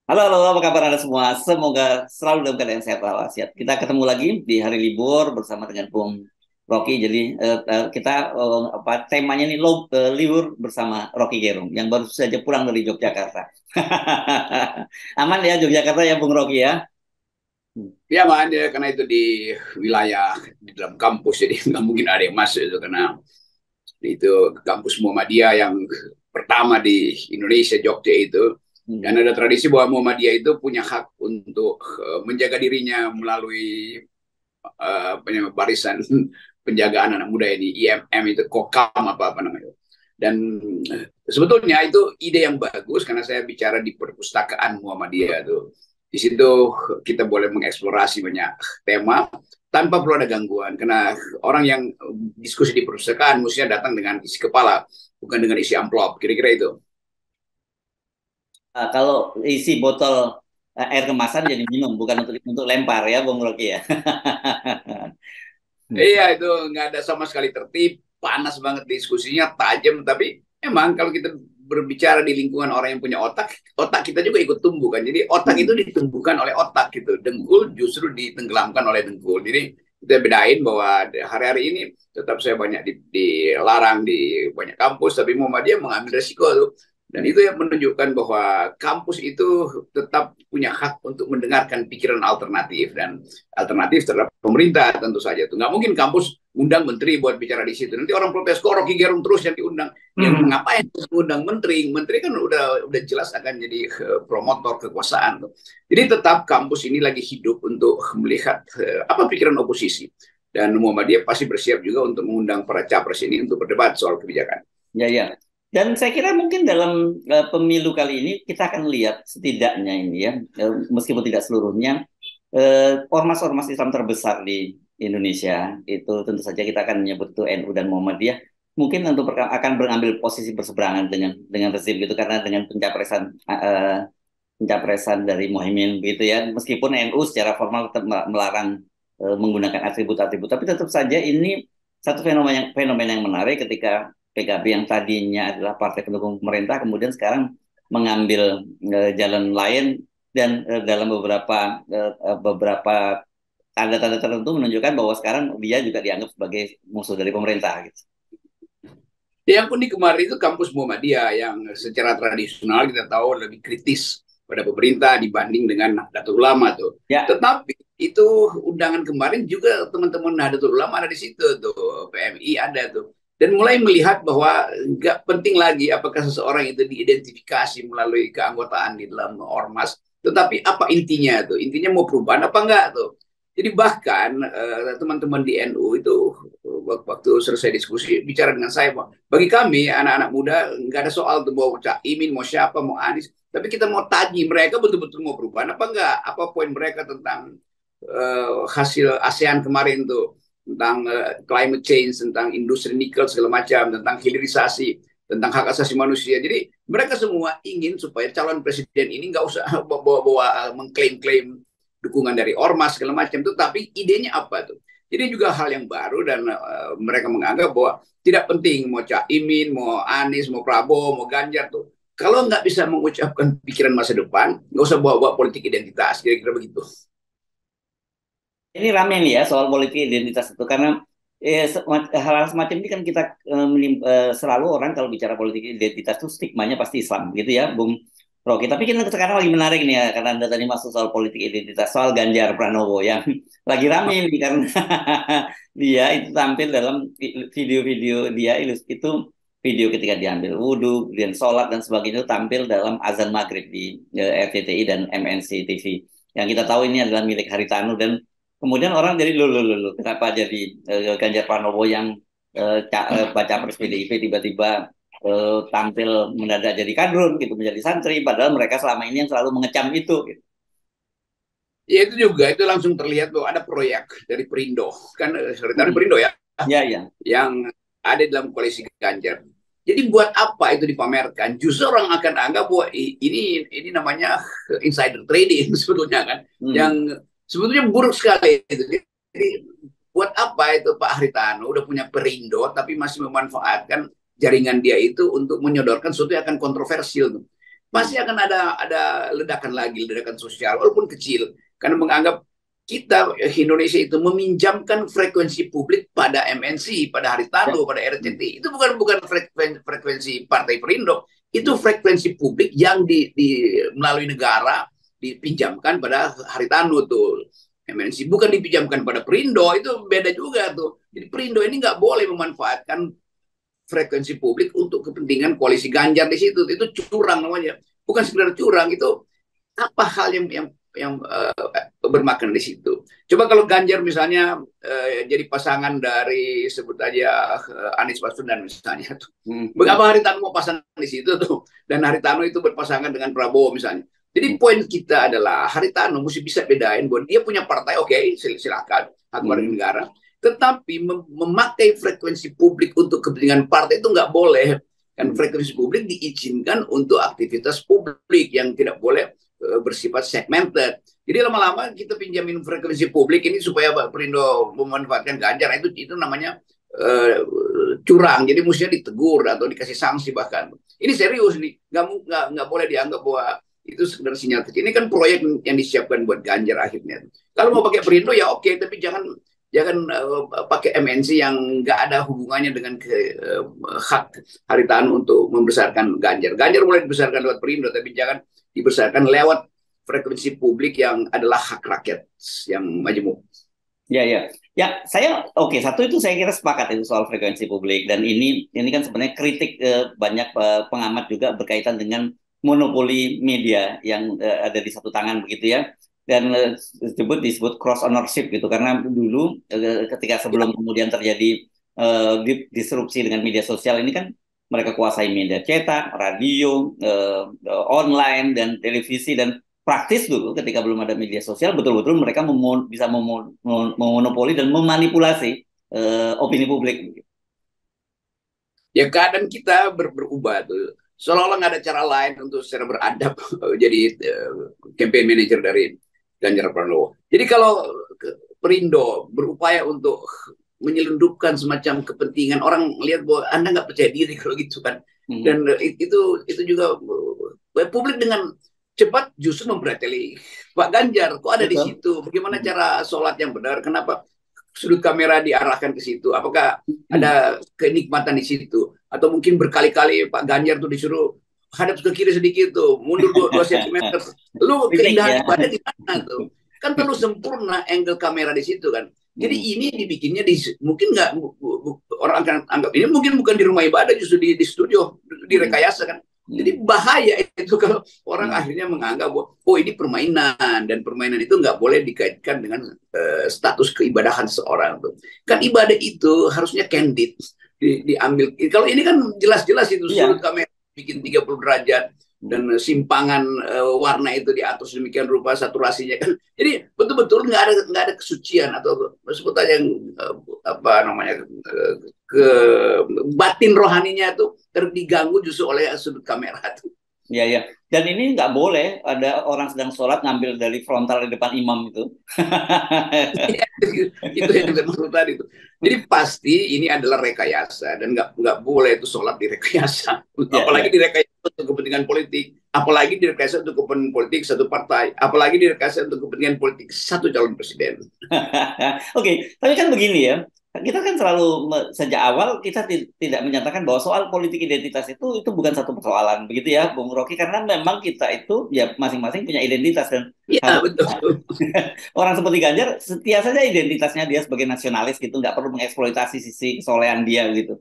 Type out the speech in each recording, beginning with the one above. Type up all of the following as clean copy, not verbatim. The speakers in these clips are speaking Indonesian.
Halo, halo, apa kabar Anda semua? Semoga selalu dalam keadaan sehat walafiat. Kita ketemu lagi di hari libur bersama dengan Bung Rocky. Jadi kita temanya nih libur bersama Rocky Gerung yang baru saja pulang dari Yogyakarta. Aman ya Yogyakarta ya Bung Rocky ya? Hmm. Ya, Mbak, ya, karena itu di wilayah di dalam kampus, jadi nggak mungkin ada yang masuk itu karena itu kampus Muhammadiyah yang pertama di Indonesia, Jogja itu. Dan Hmm. ada tradisi bahwa Muhammadiyah itu punya hak untuk menjaga dirinya melalui barisan penjagaan anak muda ini, IMM itu, Kokam apa namanya. Dan sebetulnya itu ide yang bagus karena saya bicara di perpustakaan Muhammadiyah itu. Di situ kita boleh mengeksplorasi banyak tema tanpa perlu ada gangguan. Karena orang yang diskusi di perpustakaan mestinya datang dengan isi kepala, bukan dengan isi amplop. Kira-kira itu. Kalau isi botol air kemasan jadi minum, bukan untuk lempar ya Bung Rocky ya. Iya, itu nggak ada sama sekali tertib, panas banget diskusinya, tajam. Tapi emang kalau kita berbicara di lingkungan orang yang punya otak, otak kita juga ikut tumbuh kan. Jadi otak itu Hmm. ditumbuhkan oleh otak gitu. Dengkul justru ditenggelamkan oleh dengkul. Jadi kita bedain bahwa hari-hari ini tetap saya banyak dilarang di banyak kampus, tapi Muhammadiyah mengambil resiko tuh. Dan itu yang menunjukkan bahwa kampus itu tetap punya hak untuk mendengarkan pikiran alternatif dan alternatif terhadap pemerintah tentu saja. Itu nggak mungkin kampus undang menteri buat bicara di situ. Nanti orang protes, kok Rocky Gerung terus yang diundang. Yang Hmm. ngapain undang menteri? Menteri kan udah jelas akan jadi promotor kekuasaan. Jadi tetap kampus ini lagi hidup untuk melihat apa pikiran oposisi. Dan Muhammadiyah pasti bersiap juga untuk mengundang para capres ini untuk berdebat soal kebijakan. Ya, ya. Dan saya kira mungkin dalam pemilu kali ini kita akan lihat setidaknya ini ya, meskipun tidak seluruhnya, ormas-ormas Islam terbesar di Indonesia itu tentu saja kita akan menyebut itu NU dan Muhammadiyah mungkin akan mengambil posisi berseberangan dengan rezim gitu karena dengan pencapresan dari Muhaimin gitu ya. Meskipun NU secara formal tetap melarang menggunakan atribut-atribut, tapi tetap saja ini satu fenomena yang menarik ketika PKB yang tadinya adalah partai pendukung pemerintah kemudian sekarang mengambil jalan lain dan dalam beberapa tanda-tanda tertentu menunjukkan bahwa sekarang dia juga dianggap sebagai musuh dari pemerintah gitu. Yang unik kemarin itu kampus Muhammadiyah yang secara tradisional kita tahu lebih kritis pada pemerintah dibanding dengan Nahdlatul Ulama tuh. Ya, Tetapi itu undangan kemarin juga teman-teman Nahdlatul Ulama ada di situ tuh, PMI ada tuh. Dan mulai melihat bahwa nggak penting lagi apakah seseorang itu diidentifikasi melalui keanggotaan di dalam ormas, tetapi apa intinya tuh? Intinya mau perubahan apa enggak tuh? Jadi bahkan teman-teman di NU itu waktu selesai diskusi bicara dengan saya, bagi kami anak-anak muda nggak ada soal tuh mau Cak Imin, mau siapa, mau Anies, tapi kita mau taji mereka betul-betul mau perubahan apa enggak, apa poin mereka tentang hasil ASEAN kemarin tuh, tentang climate change, tentang industri nikel segala macam, tentang hilirisasi, tentang hak asasi manusia. Jadi mereka semua ingin supaya calon presiden ini nggak usah bawa-bawa mengklaim-klaim dukungan dari ormas segala macam itu, tapi idenya apa tuh? Jadi juga hal yang baru dan mereka menganggap bahwa tidak penting mau Cak Imin, mau Anies, mau Prabowo, mau Ganjar tuh. Kalau nggak bisa mengucapkan pikiran masa depan, nggak usah bawa-bawa politik identitas, kira-kira begitu. ini rame nih ya soal politik identitas itu karena hal-hal semacam ini kan kita selalu orang kalau bicara politik identitas itu stigmanya pasti Islam gitu ya, Bung Rocky. Tapi kita sekarang lagi menarik nih ya karena Anda tadi masuk soal politik identitas, soal Ganjar Pranowo yang lagi rame nih karena dia itu tampil dalam video-video dia itu video ketika diambil wudhu, kemudian sholat dan sebagainya itu tampil dalam azan maghrib di RCTI dan MNC TV. Yang kita tahu ini adalah milik Haritanu dan kemudian orang jadi lu, kenapa jadi Ganjar Pranowo yang baca pres PDIP tiba-tiba tampil mendadak jadi kadrun gitu menjadi santri padahal mereka selama ini yang selalu mengecam itu gitu. Ya itu juga, itu langsung terlihat bahwa ada proyek dari Perindo, kan dari Hmm. Perindo ya, Ya, ya. yang ada dalam koalisi Ganjar. Jadi buat apa itu dipamerkan? Justru orang akan anggap bahwa ini namanya insider trading sebetulnya kan, Hmm. yang sebetulnya buruk sekali itu. Jadi buat apa itu Pak Haritano udah punya Perindo tapi masih memanfaatkan jaringan dia itu untuk menyodorkan sesuatu yang akan kontroversial. pasti akan ada ledakan lagi, ledakan sosial walaupun kecil, karena menganggap kita Indonesia itu meminjamkan frekuensi publik pada MNC, pada Ya. Haritano, pada RCTI. Itu bukan frekuensi Partai Perindo, itu frekuensi publik yang melalui negara dipinjamkan pada Haritano tuh. MNC bukan dipinjamkan pada Perindo, itu beda juga tuh. Jadi Perindo ini nggak boleh memanfaatkan frekuensi publik untuk kepentingan koalisi Ganjar di situ. Itu curang namanya. Bukan sekedar curang, itu apa hal yang bermakna di situ. Coba kalau Ganjar misalnya jadi pasangan dari sebut aja Anies Baswedan misalnya tuh. Mengapa Haritano mau pasang di situ tuh? Dan Haritano itu berpasangan dengan Prabowo misalnya. Jadi poin kita adalah Haritano mesti bisa bedain bahwa dia punya partai, oke, silakan, hak warga negara. Tetapi memakai frekuensi publik untuk kepentingan partai itu nggak boleh. Kan frekuensi publik diizinkan untuk aktivitas publik yang tidak boleh bersifat segmented. Jadi lama-lama kita pinjamin frekuensi publik ini supaya Pak Perindo memanfaatkan Ganjar, itu namanya curang. Jadi mestinya ditegur atau dikasih sanksi bahkan. Ini serius nih, nggak boleh dianggap bahwa itu sekedar sinyal kecil. Ini kan proyek yang disiapkan buat Ganjar akhirnya. Kalau mau pakai Perindo ya oke, tapi jangan pakai MNC yang nggak ada hubungannya dengan hak Haritano untuk membesarkan Ganjar. Ganjar boleh dibesarkan lewat Perindo, tapi jangan dibesarkan lewat frekuensi publik yang adalah hak rakyat yang majemuk. Ya, ya, ya. Saya oke. Satu itu saya kira sepakat itu soal frekuensi publik, dan ini kan sebenarnya kritik banyak pengamat juga berkaitan dengan monopoli media yang ada di satu tangan begitu ya, dan disebut cross ownership gitu, karena dulu ketika sebelum kemudian terjadi disrupsi dengan media sosial ini kan mereka kuasai media cetak, radio, online dan televisi, dan praktis dulu ketika belum ada media sosial betul-betul mereka bisa memonopoli dan memanipulasi opini publik. Ya kadang kita berubah tuh. Seolah-olah nggak ada cara lain untuk secara beradab jadi campaign manager dari Ganjar Pranowo. Jadi kalau Perindo berupaya untuk menyelundupkan semacam kepentingan, orang lihat bahwa Anda nggak percaya diri kalau gitu kan. Dan itu juga publik dengan cepat justru memberateli Pak Ganjar. Kok ada di situ? Bagaimana cara sholat yang benar? Kenapa sudut kamera diarahkan ke situ? Apakah ada kenikmatan di situ? Atau mungkin berkali-kali Pak Ganjar tuh disuruh hadap ke kiri sedikit tuh, mundur 2 cm. Lu keindahan ibadah di mana tuh? Kan terlalu sempurna angle kamera di situ kan. Jadi ini dibikinnya mungkin nggak orang akan anggap ini mungkin bukan di rumah ibadah, justru di studio, direkayasa kan. Jadi bahaya itu kalau orang akhirnya menganggap bahwa oh ini permainan, dan permainan itu nggak boleh dikaitkan dengan status keibadahan seorang tuh. Kan ibadah itu harusnya candid, diambil. Kalau ini kan jelas-jelas itu sudut kamera bikin 30 derajat dan simpangan warna itu diatur sedemikian rupa, saturasinya kan. Jadi betul-betul nggak ada kesucian atau sebut aja apa namanya ke batin rohaninya itu diganggu justru oleh sudut kamera itu. Ya, ya. Dan ini nggak boleh ada orang sedang sholat ngambil dari frontal di depan imam itu. Itu yang saya maksud tadi itu. Jadi pasti ini adalah rekayasa, dan nggak boleh itu sholat direkayasa. Apalagi direkayasa untuk kepentingan politik, apalagi direkayasa untuk kepentingan politik satu partai, apalagi direkayasa untuk kepentingan politik satu calon presiden. Oke, tapi kan begini ya. Kita kan selalu sejak awal kita tidak menyatakan bahwa soal politik identitas itu bukan satu persoalan begitu ya, Bung Rocky, karena memang kita itu ya masing-masing punya identitas, dan ya, betul. orang seperti Ganjar setia saja identitasnya dia sebagai nasionalis gitu, nggak perlu mengeksploitasi sisi kesolehan dia gitu.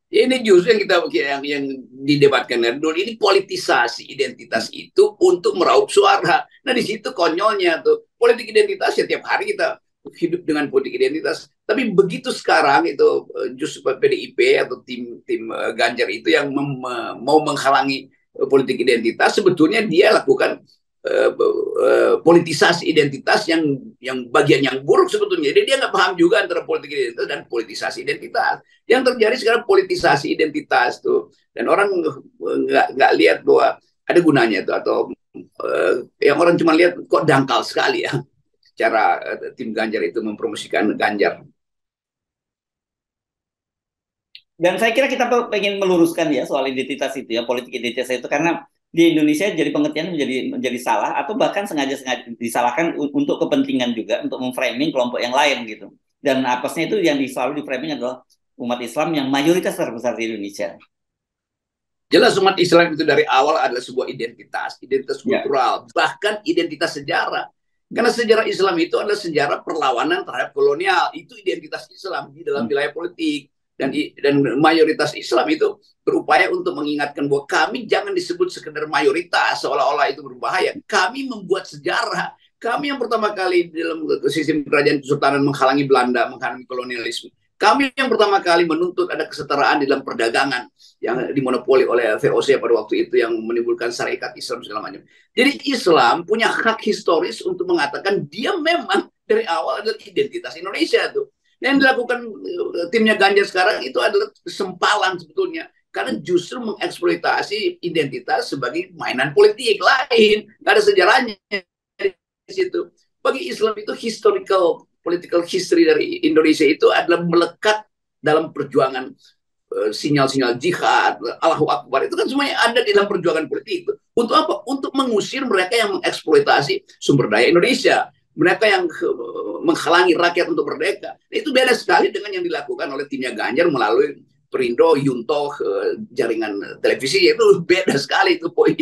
Ini justru yang didebatkan dulu, ini politisasi identitas itu untuk meraup suara. Nah di situ konyolnya tuh, politik identitas ya tiap hari kita hidup dengan politik identitas. Tapi begitu sekarang itu justru PDIP atau tim Ganjar itu yang mau menghalangi politik identitas, sebetulnya dia lakukan politisasi identitas yang bagian yang buruk sebetulnya. Jadi dia nggak paham juga antara politik identitas dan politisasi identitas. Yang terjadi sekarang politisasi identitas tuh, dan orang nggak lihat bahwa ada gunanya tuh, atau yang orang cuma lihat kok dangkal sekali ya cara tim Ganjar itu mempromosikan Ganjar. Dan saya kira kita pengen meluruskan ya soal identitas itu ya, politik identitas itu, karena di Indonesia jadi pengertian menjadi salah atau bahkan sengaja disalahkan untuk kepentingan juga untuk memframing kelompok yang lain gitu. Dan apesnya itu yang selalu di-framing adalah umat Islam yang mayoritas terbesar di Indonesia. Jelas umat Islam itu dari awal adalah sebuah identitas Ya. kultural, bahkan identitas sejarah. Karena sejarah Islam itu adalah sejarah perlawanan terhadap kolonial. Itu identitas Islam di dalam wilayah politik. Dan mayoritas Islam itu berupaya untuk mengingatkan bahwa kami jangan disebut sekedar mayoritas seolah-olah itu berbahaya. Kami membuat sejarah. Kami yang pertama kali dalam sistem kerajaan kesultanan menghalangi Belanda, menghalangi kolonialisme. Kami yang pertama kali menuntut ada kesetaraan di dalam perdagangan yang dimonopoli oleh VOC pada waktu itu yang menimbulkan syarikat Islam segala macam. Jadi Islam punya hak historis untuk mengatakan dia memang dari awal adalah identitas Indonesia tuh. Yang dilakukan timnya Ganjar sekarang itu adalah sempalan sebetulnya. Karena justru mengeksploitasi identitas sebagai mainan politik lain. Nggak ada sejarahnya di situ. Bagi Islam itu political history dari Indonesia itu adalah melekat dalam perjuangan sinyal-sinyal jihad, Allahu Akbar, itu kan semuanya ada di dalam perjuangan politik itu. Untuk apa? Untuk mengusir mereka yang mengeksploitasi sumber daya Indonesia. Mereka yang menghalangi rakyat untuk merdeka. Itu beda sekali dengan yang dilakukan oleh timnya Ganjar melalui Perindo, Yunto, jaringan televisi. Itu beda sekali itu poin.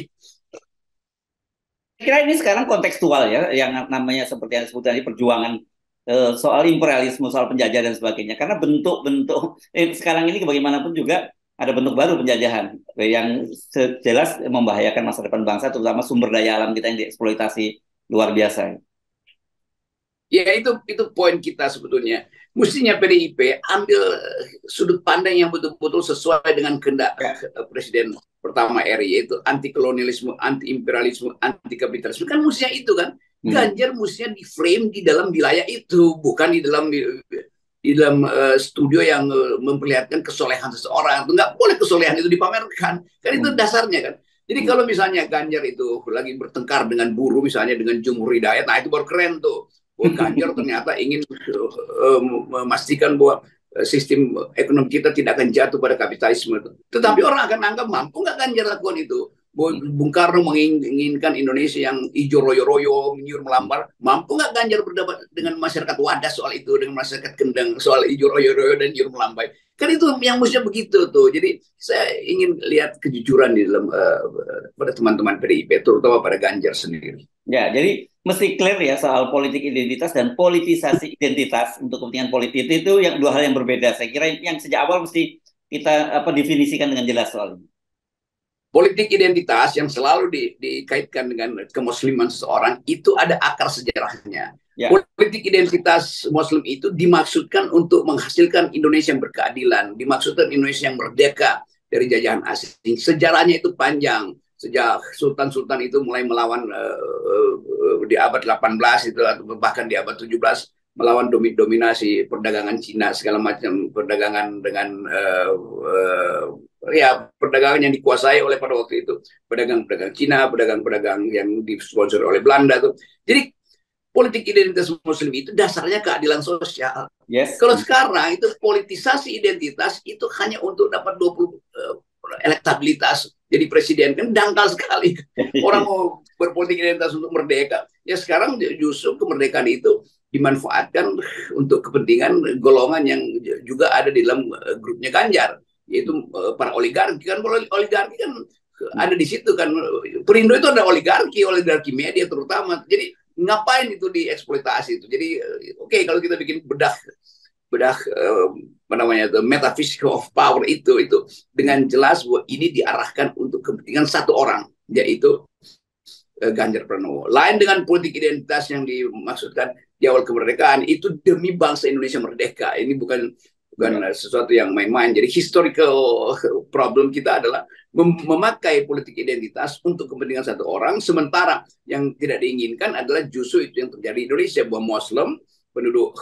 Saya kira ini sekarang kontekstual ya, yang namanya seperti yang disebut tadi perjuangan soal imperialisme, soal penjajah dan sebagainya. Karena bentuk-bentuk sekarang ini bagaimanapun juga ada bentuk baru penjajahan yang jelas membahayakan masa depan bangsa, terutama sumber daya alam kita yang dieksploitasi luar biasa. Ya itu poin kita sebetulnya. Mestinya PDIP ambil sudut pandang yang betul-betul sesuai dengan kehendak Presiden pertama RI, yaitu anti kolonialisme, anti imperialisme, anti kapitalisme. Kan mestinya itu kan. Ganjar mestinya di frame di dalam wilayah itu, bukan di dalam studio yang memperlihatkan kesolehan seseorang. Nggak boleh kesolehan itu dipamerkan. Kan itu dasarnya kan. Jadi kalau misalnya Ganjar itu lagi bertengkar dengan buruh, misalnya dengan Jumhur Hidayat, nah itu baru keren tuh. Ganjar ternyata ingin memastikan bahwa sistem ekonomi kita tidak akan jatuh pada kapitalisme. Tetapi orang akan anggap mampu nggak Ganjar lakukan itu. Bung Karno menginginkan Indonesia yang hijau royo-royo, menyuruh melambar. Mampu nggak Ganjar berdebat dengan masyarakat Wadas soal itu, dengan masyarakat Kendang soal hijau royo-royo dan nyuruh melambai? Kan itu yang mestinya begitu tuh. Jadi saya ingin lihat kejujuran di dalam pada teman-teman PDIP, terutama pada Ganjar sendiri. Ya, jadi mesti clear ya soal politik identitas dan politisasi identitas untuk kepentingan politik itu yang dua hal yang berbeda. Saya kira yang sejak awal mesti kita definisikan dengan jelas soal ini. Politik identitas yang selalu dikaitkan dengan kemusliman seseorang itu ada akar sejarahnya. Ya. Politik identitas Muslim itu dimaksudkan untuk menghasilkan Indonesia yang berkeadilan, dimaksudkan Indonesia yang merdeka dari jajahan asing. Sejarahnya itu panjang. Sejak sultan-sultan itu mulai melawan di abad 18 itu atau bahkan di abad 17 melawan dominasi perdagangan Cina segala macam, perdagangan dengan perdagangan yang dikuasai oleh pada waktu itu pedagang-pedagang Cina, pedagang-pedagang yang disponsori oleh Belanda tuh. Jadi politik identitas Muslim itu dasarnya keadilan sosial. Yes. Kalau sekarang itu politisasi identitas itu hanya untuk dapat 20 elektabilitas jadi presiden, kan dangkal sekali. Orang mau berpolitik identitas untuk merdeka. Ya sekarang justru kemerdekaan itu dimanfaatkan untuk kepentingan golongan yang juga ada di dalam grupnya Ganjar, yaitu para oligarki. Kan oligarki kan ada di situ kan. Perindo itu ada oligarki media terutama. Jadi ngapain itu dieksploitasi itu? Jadi oke, kalau kita bikin bedah metaphysical of power itu dengan jelas bahwa ini diarahkan untuk kepentingan satu orang, yaitu Ganjar Pranowo. Lain dengan politik identitas yang dimaksudkan di awal kemerdekaan, itu demi bangsa Indonesia merdeka. Ini bukan sesuatu yang main-main. Jadi historical problem kita adalah memakai politik identitas untuk kepentingan satu orang, sementara yang tidak diinginkan adalah justru itu yang terjadi di Indonesia, bahwa Muslim penduduk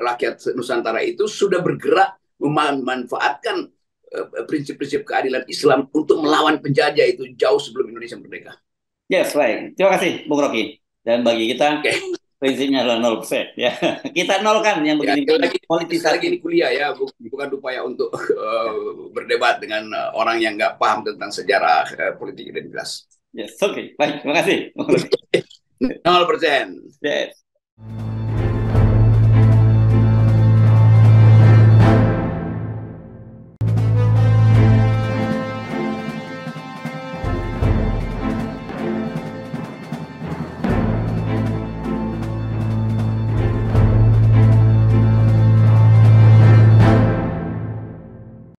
rakyat Nusantara itu sudah bergerak memanfaatkan prinsip-prinsip keadilan Islam untuk melawan penjajah itu jauh sebelum Indonesia merdeka. Yes, baik. Terima kasih, Bung Rocky. Dan bagi kita, prinsipnya adalah 0%. Ya. Kita nolkan yang begini. Politisasi ini kuliah ya, bukan upaya untuk berdebat dengan orang yang nggak paham tentang sejarah politik identitas. Yes, oke, baik, terima kasih. 0%. Yes.